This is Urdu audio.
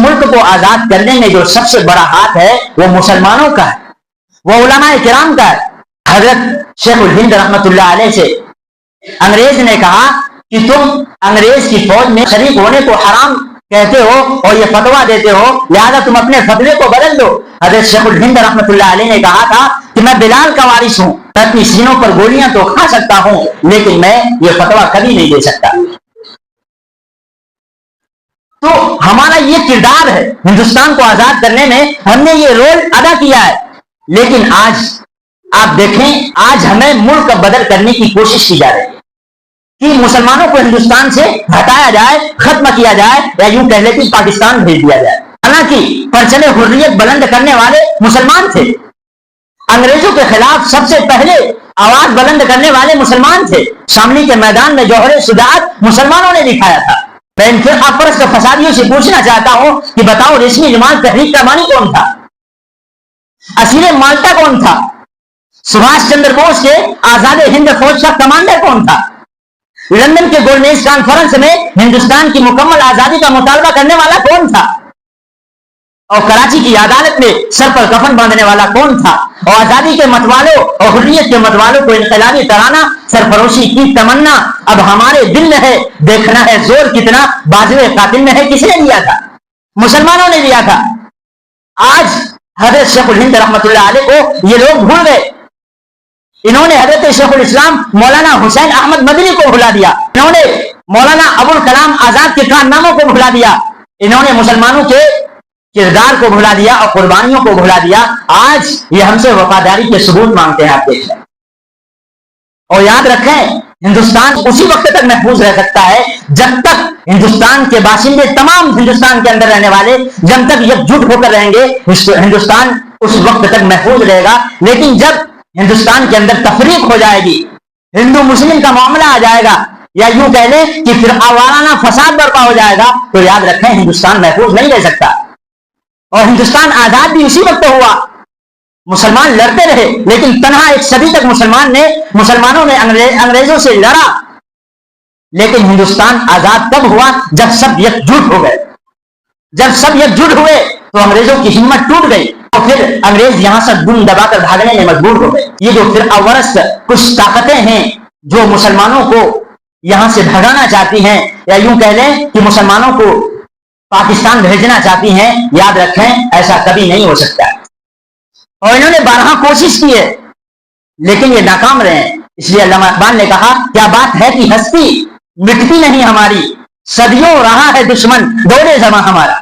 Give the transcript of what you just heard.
ملک کو آزاد کرنے میں جو سب سے بڑا ہاتھ ہے وہ مسلمانوں کا ہے، وہ علماء کرام کا ہے۔ حضرت شیخ الہند رحمت اللہ علیہ سے انگریز نے کہا کہ تم انگریز کی فوج میں شریک ہونے کو حرام کہتے ہو اور یہ فتویٰ دیتے ہو، لہذا تم اپنے فتوے کو بدل دو۔ حضرت شیخ الہند رحمت اللہ علیہ نے کہا تھا کہ میں بلال کا وارث ہوں، میں اپنی سینوں پر گولیاں تو کھا سکتا ہوں لیکن میں یہ فتویٰ کبھی نہیں دے سکتا۔ تو ہمارا یہ کردار ہے، ہندوستان کو آزاد کرنے میں ہم نے یہ رول ادا کیا ہے، لیکن آج آپ دیکھیں آج ہمیں ملک بدل کرنے کی کوشش کی جا رہی ہے کہ مسلمانوں کو ہندوستان سے ہٹایا جائے، ختم کیا جائے، یا یوں کہہ لیں کہ پاکستان بھیج دیا جائے۔ حالانکہ پرچم حریت بلند کرنے والے مسلمان تھے، انگریزوں کے خلاف سب سے پہلے آواز بلند کرنے والے مسلمان تھے، شاملی کے میدان میں جوہر شجاعت مسلمانوں نے دکھایا تھا۔ میں ان فرقہ پرست فسادیوں سے پوچھنا چاہتا ہوں کہ بتاؤ ریشمی جماعت تحریک کا بانی کون تھا؟ اسیر مالٹا کون تھا؟ سبھاش چندر بوس کے آزاد ہند فوج کا کمانڈر کون تھا؟ لندن کے گولڈنیس کانفرنس میں ہندوستان کی مکمل آزادی کا مطالبہ کرنے والا کون تھا؟ اور کراچی کی عدالت میں سر پر کفن باندھنے والا کون تھا؟ اور آزادی کے متوالوں اور حریت کے متوالوں کو انقلابی ترانہ سرفروشی کی تمنا اب ہمارے دل میں ہے، دیکھنا ہے زور کتنا بازوئے قاتل میں ہے۔ کس نے دیا تھا؟ مسلمانوں نے دیا تھا۔ آج حضرت شیخ الہند رحمت اللہ علیہ کو یہ لوگ بھول گئے، انہوں نے حضرت شیخ الاسلام مولانا حسین احمد مدنی کو بھلا دیا، انہوں نے مولانا ابوالکلام آزاد کے کارناموں کو بھلا دیا، انہوں نے مسلمانوں کے کردار کو بھلا دیا اور قربانیوں کو بھلا دیا۔ آج یہ ہم سے وفاداری کے ثبوت مانگتے ہیں، آپ دیکھ لیں۔ اور یاد رکھیں ہندوستان اسی وقت تک محفوظ رہ سکتا ہے جب تک ہندوستان کے باشندے، تمام ہندوستان کے اندر رہنے والے جب تک یکجٹ ہو کر رہیں گے ہندوستان اس وقت تک محفوظ رہے گا۔ لیکن جب ہندوستان کے اندر تفریق ہو جائے گی، ہندو مسلم کا معاملہ آ جائے گا، یا یوں کہہ لیں کہ پھر آوارانہ فساد برپا ہو جائے گا، تو یاد رکھیں ہندوستان محفوظ نہیں رہ سکتا۔ اور ہندوستان آزاد بھی اسی وقت ہوا، مسلمان لڑتے رہے لیکن تنہا ایک صدی تک مسلمانوں نے انگریزوں سے لڑا، لیکن ہندوستان آزاد تب ہوا جب سب یکجٹ ہو گئے۔ جب سب یکجٹ ہوئے تو انگریزوں کی ہمت ٹوٹ گئی اور پھر انگریز یہاں سے دم دبا کر بھاگنے میں مجبور ہو گئے۔ یہ جو پھر اورست کچھ طاقتیں ہیں جو مسلمانوں کو یہاں سے بھگانا چاہتی ہیں، یا یوں کہہ لیں کہ مسلمانوں کو پاکستان بھیجنا چاہتی ہیں، یاد رکھیں ایسا کبھی نہیں ہو سکتا۔ اور انہوں نے بارہا کوشش کی ہے لیکن یہ ناکام رہے ہیں۔ اس لیے علامہ اقبال نے کہا کیا بات ہے کہ ہستی مٹتی نہیں ہماری، صدیوں رہا ہے دشمن دورے زماں ہمارا۔